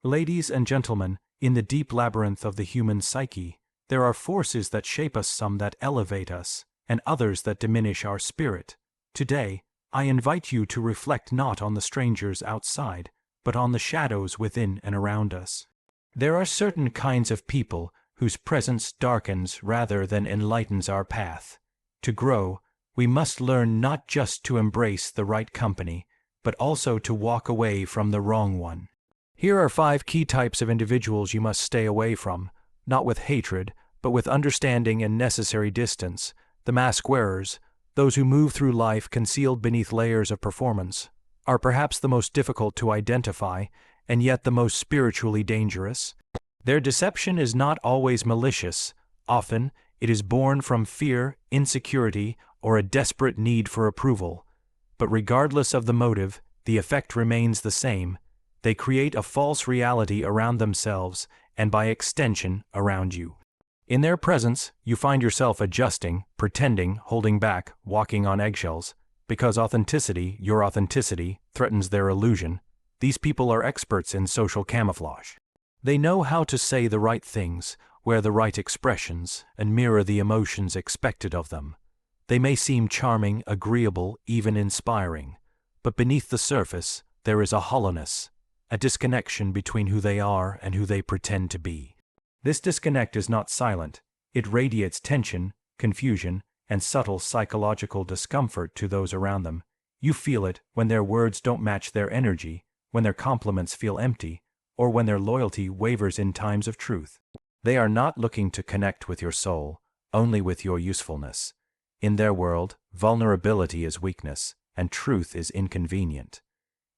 Ladies and gentlemen, in the deep labyrinth of the human psyche, there are forces that shape us, some that elevate us, and others that diminish our spirit. Today, I invite you to reflect not on the strangers outside, but on the shadows within and around us. There are certain kinds of people whose presence darkens rather than enlightens our path. To grow, we must learn not just to embrace the right company, but also to walk away from the wrong one. Here are 5 key types of individuals you must stay away from, not with hatred, but with understanding and necessary distance. The mask wearers, those who move through life concealed beneath layers of performance, are perhaps the most difficult to identify, and yet the most spiritually dangerous. Their deception is not always malicious. Often, it is born from fear, insecurity, or a desperate need for approval. But regardless of the motive, the effect remains the same. They create a false reality around themselves and, by extension, around you. In their presence, you find yourself adjusting, pretending, holding back, walking on eggshells. Because your authenticity, threatens their illusion. These people are experts in social camouflage. They know how to say the right things, wear the right expressions, and mirror the emotions expected of them. They may seem charming, agreeable, even inspiring, but beneath the surface, there is a hollowness, a disconnection between who they are and who they pretend to be. This disconnect is not silent. It radiates tension, confusion, and subtle psychological discomfort to those around them. You feel it when their words don't match their energy, when their compliments feel empty, or when their loyalty wavers in times of truth. They are not looking to connect with your soul, only with your usefulness. In their world, vulnerability is weakness, and truth is inconvenient.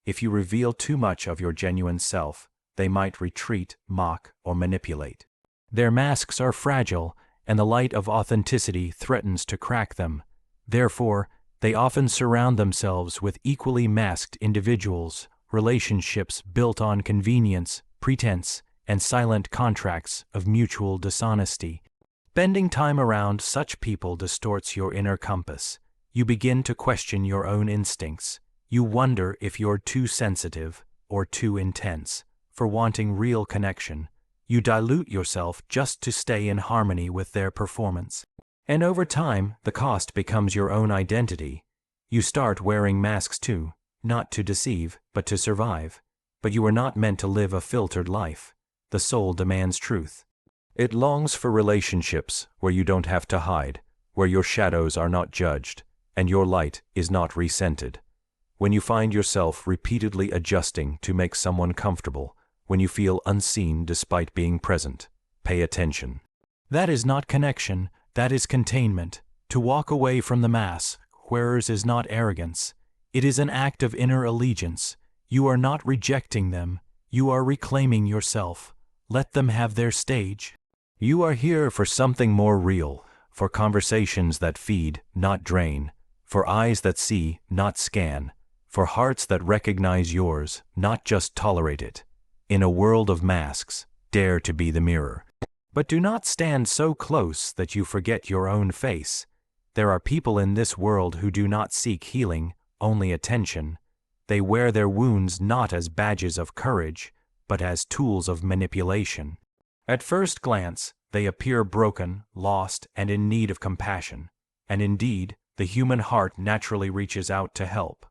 If you reveal too much of your genuine self, they might retreat, mock, or manipulate. Their masks are fragile, and the light of authenticity threatens to crack them. Therefore, they often surround themselves with equally masked individuals, relationships built on convenience, pretense, and silent contracts of mutual dishonesty. Spending time around such people distorts your inner compass. You begin to question your own instincts. You wonder if you're too sensitive or too intense for wanting real connection. You dilute yourself just to stay in harmony with their performance. And over time, the cost becomes your own identity. You start wearing masks too, not to deceive, but to survive. But you are not meant to live a filtered life. The soul demands truth. It longs for relationships where you don't have to hide, where your shadows are not judged, and your light is not resented. When you find yourself repeatedly adjusting to make someone comfortable, when you feel unseen despite being present, pay attention. That is not connection, that is containment. To walk away from the mask wearers is not arrogance. It is an act of inner allegiance. You are not rejecting them, you are reclaiming yourself. Let them have their stage. You are here for something more real, for conversations that feed, not drain, for eyes that see, not scan, for hearts that recognize yours, not just tolerate it. In a world of masks, dare to be the mirror. But do not stand so close that you forget your own face. There are people in this world who do not seek healing, only attention. They wear their wounds not as badges of courage, but as tools of manipulation. At first glance, they appear broken, lost, and in need of compassion. And indeed, the human heart naturally reaches out to help.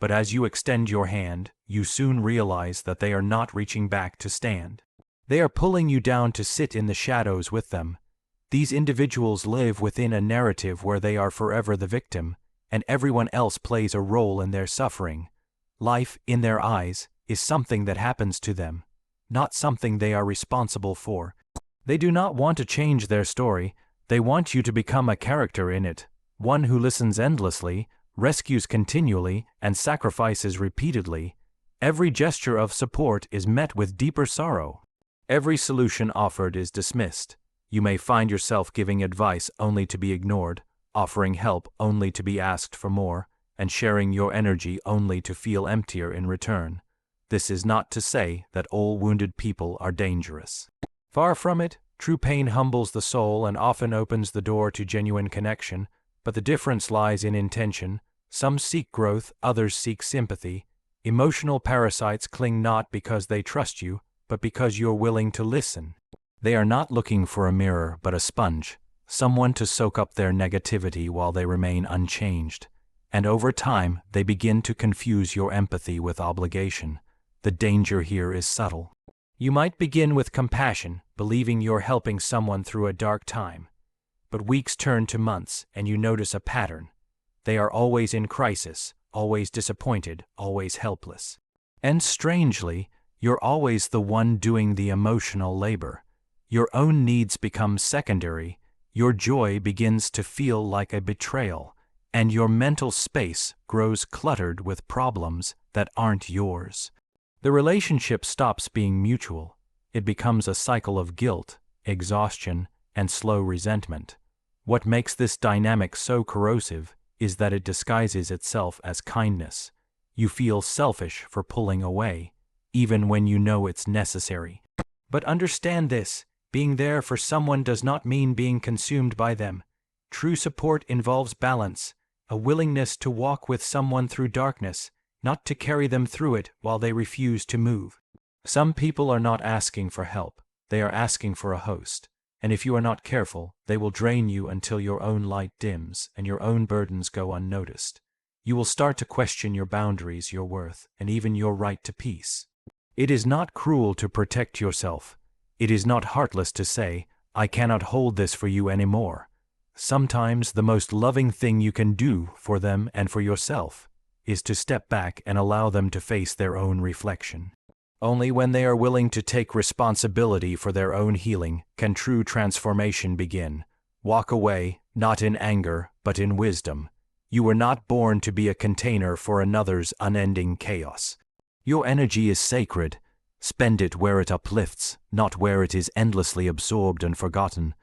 But as you extend your hand, you soon realize that they are not reaching back to stand. They are pulling you down to sit in the shadows with them. These individuals live within a narrative where they are forever the victim, and everyone else plays a role in their suffering. Life, in their eyes, is something that happens to them, not something they are responsible for. They do not want to change their story. They want you to become a character in it, one who listens endlessly, rescues continually, and sacrifices repeatedly. Every gesture of support is met with deeper sorrow. Every solution offered is dismissed. You may find yourself giving advice only to be ignored, offering help only to be asked for more, and sharing your energy only to feel emptier in return. This is not to say that all wounded people are dangerous. Far from it, true pain humbles the soul and often opens the door to genuine connection, but the difference lies in intention. Some seek growth, others seek sympathy. Emotional parasites cling not because they trust you, but because you're willing to listen. They are not looking for a mirror but a sponge, someone to soak up their negativity while they remain unchanged. And over time, they begin to confuse your empathy with obligation. The danger here is subtle. You might begin with compassion, believing you're helping someone through a dark time. But weeks turn to months, and you notice a pattern. They are always in crisis, always disappointed, always helpless. And strangely, you're always the one doing the emotional labor. Your own needs become secondary, your joy begins to feel like a betrayal, and your mental space grows cluttered with problems that aren't yours. The relationship stops being mutual. It becomes a cycle of guilt, exhaustion, and slow resentment. What makes this dynamic so corrosive is that it disguises itself as kindness. You feel selfish for pulling away, even when you know it's necessary. But understand this, being there for someone does not mean being consumed by them. True support involves balance, a willingness to walk with someone through darkness, not to carry them through it while they refuse to move. Some people are not asking for help, they are asking for a host. And if you are not careful, they will drain you until your own light dims and your own burdens go unnoticed. You will start to question your boundaries, your worth, and even your right to peace. It is not cruel to protect yourself. It is not heartless to say, "I cannot hold this for you anymore." Sometimes the most loving thing you can do for them and for yourself is to step back and allow them to face their own reflection. Only when they are willing to take responsibility for their own healing can true transformation begin. Walk away, not in anger, but in wisdom. You were not born to be a container for another's unending chaos. Your energy is sacred. Spend it where it uplifts, not where it is endlessly absorbed and forgotten.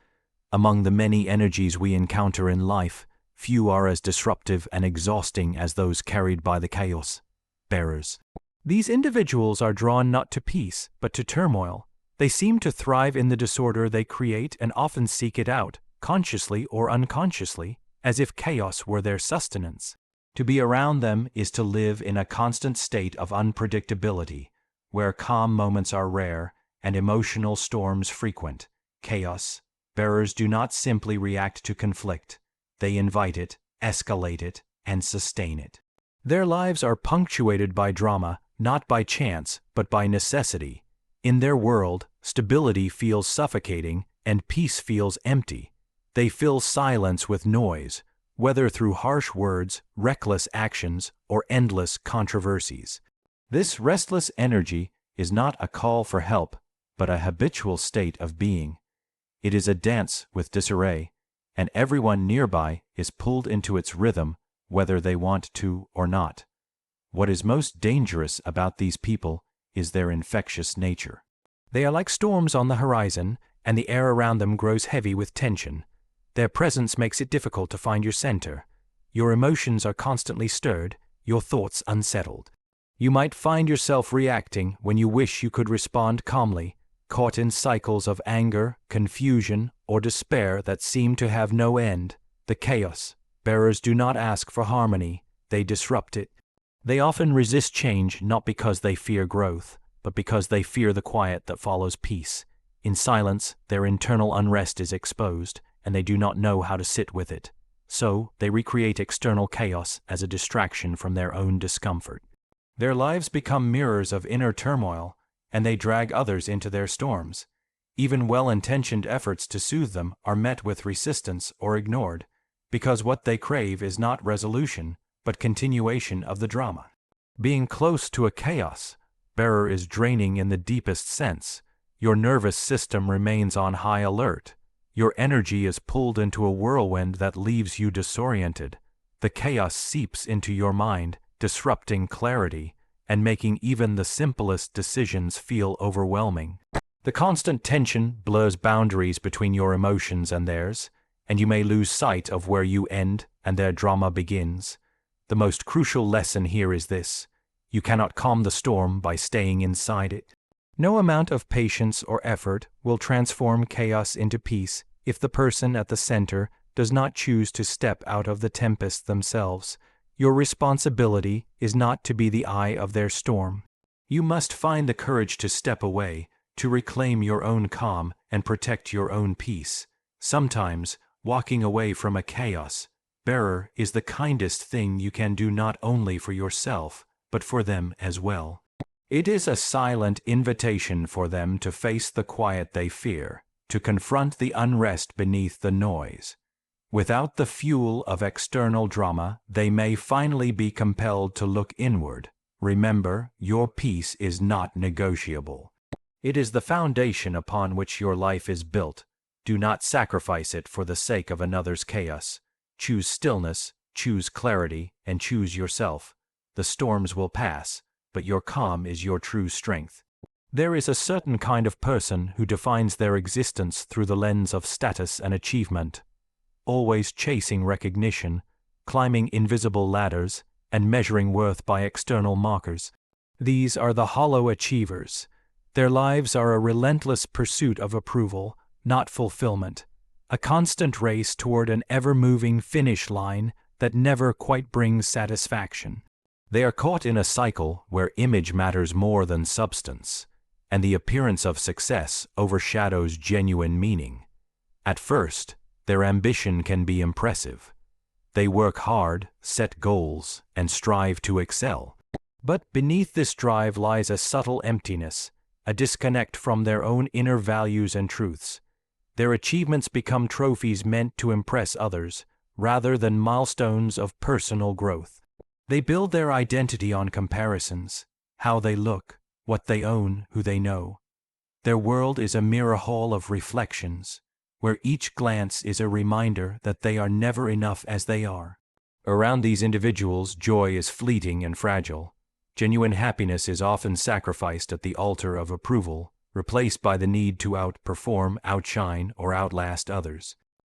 Among the many energies we encounter in life, few are as disruptive and exhausting as those carried by the chaos bearers. These individuals are drawn not to peace, but to turmoil. They seem to thrive in the disorder they create and often seek it out, consciously or unconsciously, as if chaos were their sustenance. To be around them is to live in a constant state of unpredictability, where calm moments are rare and emotional storms frequent. Chaos bearers do not simply react to conflict. They invite it, escalate it, and sustain it. Their lives are punctuated by drama, not by chance, but by necessity. In their world, stability feels suffocating and peace feels empty. They fill silence with noise, whether through harsh words, reckless actions, or endless controversies. This restless energy is not a call for help, but a habitual state of being. It is a dance with disarray, and everyone nearby is pulled into its rhythm, whether they want to or not. What is most dangerous about these people is their infectious nature. They are like storms on the horizon, and the air around them grows heavy with tension. Their presence makes it difficult to find your center. Your emotions are constantly stirred, your thoughts unsettled. You might find yourself reacting when you wish you could respond calmly, caught in cycles of anger, confusion, or despair that seem to have no end. The chaos bearers do not ask for harmony, they disrupt it. They often resist change not because they fear growth, but because they fear the quiet that follows peace. In silence, their internal unrest is exposed, and they do not know how to sit with it. So, they recreate external chaos as a distraction from their own discomfort. Their lives become mirrors of inner turmoil, and they drag others into their storms. Even well-intentioned efforts to soothe them are met with resistance or ignored, because what they crave is not resolution, but continuation of the drama. Being close to a chaos bearer is draining in the deepest sense. Your nervous system remains on high alert. Your energy is pulled into a whirlwind that leaves you disoriented. The chaos seeps into your mind, disrupting clarity, and making even the simplest decisions feel overwhelming. The constant tension blurs boundaries between your emotions and theirs, and you may lose sight of where you end and their drama begins. The most crucial lesson here is this: you cannot calm the storm by staying inside it. No amount of patience or effort will transform chaos into peace if the person at the center does not choose to step out of the tempest themselves. Your responsibility is not to be the eye of their storm. You must find the courage to step away, to reclaim your own calm and protect your own peace. Sometimes, walking away from a chaos bearer is the kindest thing you can do, not only for yourself, but for them as well. It is a silent invitation for them to face the quiet they fear, to confront the unrest beneath the noise. Without the fuel of external drama, they may finally be compelled to look inward. Remember, your peace is not negotiable. It is the foundation upon which your life is built. Do not sacrifice it for the sake of another's chaos. Choose stillness, choose clarity, and choose yourself. The storms will pass, but your calm is your true strength. There is a certain kind of person who defines their existence through the lens of status and achievement, always chasing recognition, climbing invisible ladders, and measuring worth by external markers. These are the hollow achievers. Their lives are a relentless pursuit of approval, not fulfillment, a constant race toward an ever-moving finish line that never quite brings satisfaction. They are caught in a cycle where image matters more than substance, and the appearance of success overshadows genuine meaning. At first, their ambition can be impressive. They work hard, set goals, and strive to excel. But beneath this drive lies a subtle emptiness, a disconnect from their own inner values and truths. Their achievements become trophies meant to impress others, rather than milestones of personal growth. They build their identity on comparisons, how they look, what they own, who they know. Their world is a mirror hall of reflections, where each glance is a reminder that they are never enough as they are. Around these individuals, joy is fleeting and fragile. Genuine happiness is often sacrificed at the altar of approval, replaced by the need to outperform, outshine, or outlast others.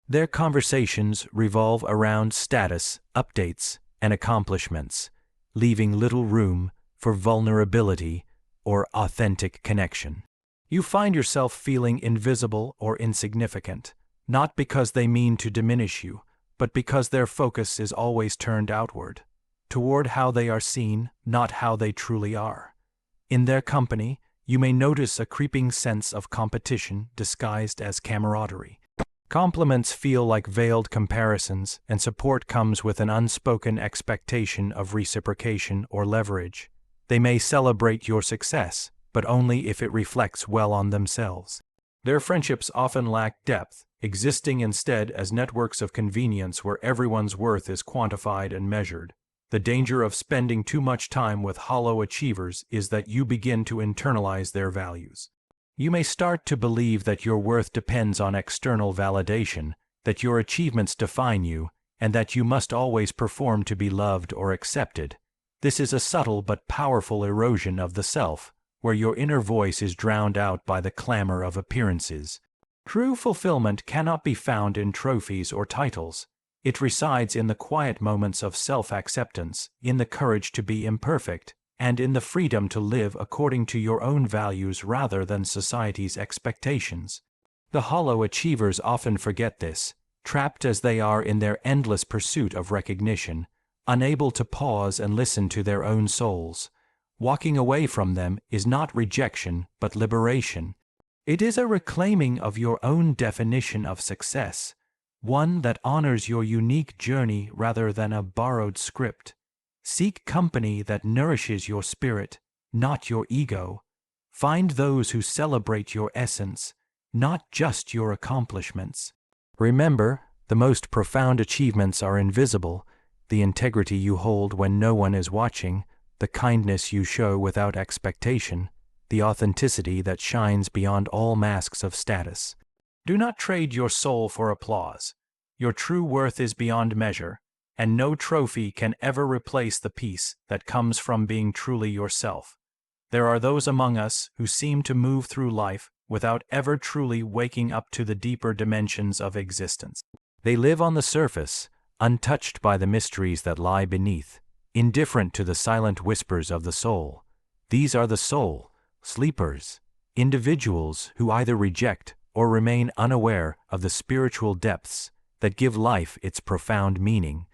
Their conversations revolve around status, updates, and accomplishments, leaving little room for vulnerability or authentic connection. You find yourself feeling invisible or insignificant, not because they mean to diminish you, but because their focus is always turned outward, toward how they are seen, not how they truly are. In their company, you may notice a creeping sense of competition disguised as camaraderie. Compliments feel like veiled comparisons, and support comes with an unspoken expectation of reciprocation or leverage. They may celebrate your success, but only if it reflects well on themselves. Their friendships often lack depth, existing instead as networks of convenience where everyone's worth is quantified and measured. The danger of spending too much time with hollow achievers is that you begin to internalize their values. You may start to believe that your worth depends on external validation, that your achievements define you, and that you must always perform to be loved or accepted. This is a subtle but powerful erosion of the self, where your inner voice is drowned out by the clamor of appearances. True fulfillment cannot be found in trophies or titles. It resides in the quiet moments of self-acceptance, in the courage to be imperfect, and in the freedom to live according to your own values rather than society's expectations. The hollow achievers often forget this, trapped as they are in their endless pursuit of recognition, unable to pause and listen to their own souls. Walking away from them is not rejection, but liberation. It is a reclaiming of your own definition of success, one that honors your unique journey rather than a borrowed script. Seek company that nourishes your spirit, not your ego. Find those who celebrate your essence, not just your accomplishments. Remember, the most profound achievements are invisible. The integrity you hold when no one is watching, the kindness you show without expectation, the authenticity that shines beyond all masks of status. Do not trade your soul for applause. Your true worth is beyond measure, and no trophy can ever replace the peace that comes from being truly yourself. There are those among us who seem to move through life without ever truly waking up to the deeper dimensions of existence. They live on the surface, untouched by the mysteries that lie beneath, indifferent to the silent whispers of the soul. These are the soul sleepers, individuals who either reject or remain unaware of the spiritual depths that give life its profound meaning.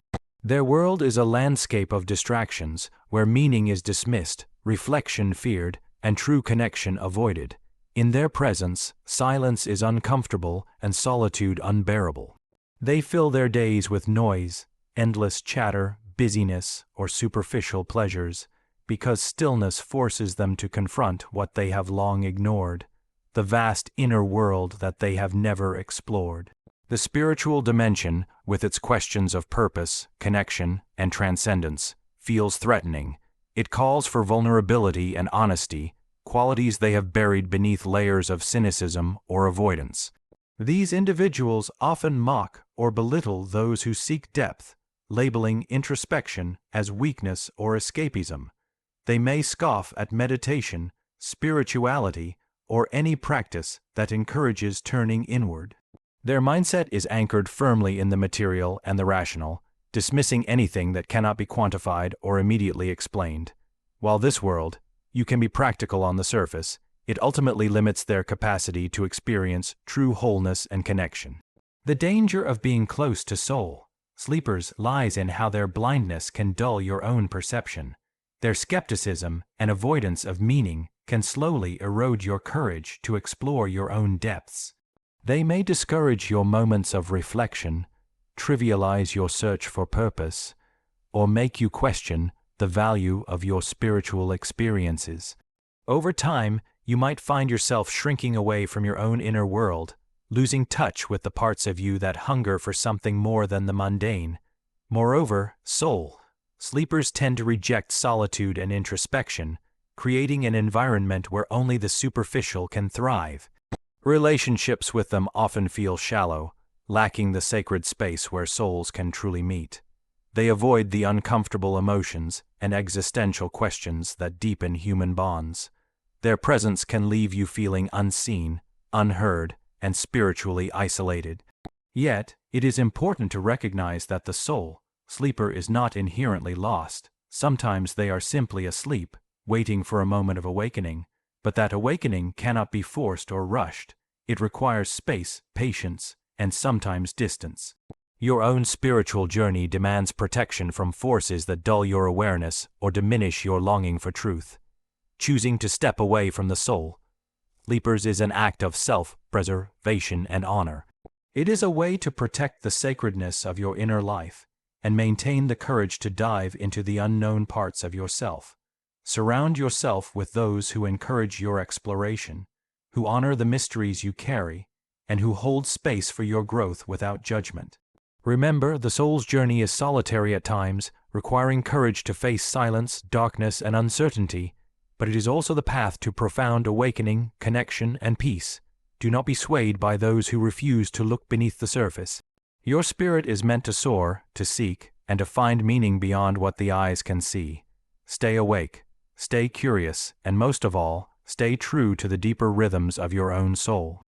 Their world is a landscape of distractions where meaning is dismissed, reflection feared, and true connection avoided. In their presence, silence is uncomfortable and solitude unbearable. They fill their days with noise, endless chatter, busyness, or superficial pleasures, because stillness forces them to confront what they have long ignored, the vast inner world that they have never explored. The spiritual dimension, with its questions of purpose, connection, and transcendence, feels threatening. It calls for vulnerability and honesty, qualities they have buried beneath layers of cynicism or avoidance. These individuals often mock or belittle those who seek depth, labeling introspection as weakness or escapism. They may scoff at meditation, spirituality, or any practice that encourages turning inward. Their mindset is anchored firmly in the material and the rational, dismissing anything that cannot be quantified or immediately explained. While this world, you can be practical on the surface, it ultimately limits their capacity to experience true wholeness and connection. The danger of being close to soul sleepers lies in how their blindness can dull your own perception. Their skepticism and avoidance of meaning can slowly erode your courage to explore your own depths. They may discourage your moments of reflection, trivialize your search for purpose, or make you question the value of your spiritual experiences. Over time, you might find yourself shrinking away from your own inner world, losing touch with the parts of you that hunger for something more than the mundane. Moreover, soul sleepers tend to reject solitude and introspection, creating an environment where only the superficial can thrive. Relationships with them often feel shallow, lacking the sacred space where souls can truly meet. They avoid the uncomfortable emotions and existential questions that deepen human bonds. Their presence can leave you feeling unseen, unheard, and spiritually isolated. Yet, it is important to recognize that the soul sleeper is not inherently lost. Sometimes they are simply asleep, waiting for a moment of awakening. But that awakening cannot be forced or rushed. It requires space, patience, and sometimes distance. Your own spiritual journey demands protection from forces that dull your awareness or diminish your longing for truth. Choosing to step away from the soul sleepers is an act of self-preservation and honor. It is a way to protect the sacredness of your inner life and maintain the courage to dive into the unknown parts of yourself. Surround yourself with those who encourage your exploration, who honor the mysteries you carry, and who hold space for your growth without judgment. Remember, the soul's journey is solitary at times, requiring courage to face silence, darkness, and uncertainty, but it is also the path to profound awakening, connection, and peace. Do not be swayed by those who refuse to look beneath the surface. Your spirit is meant to soar, to seek, and to find meaning beyond what the eyes can see. Stay awake. Stay curious, and most of all, stay true to the deeper rhythms of your own soul.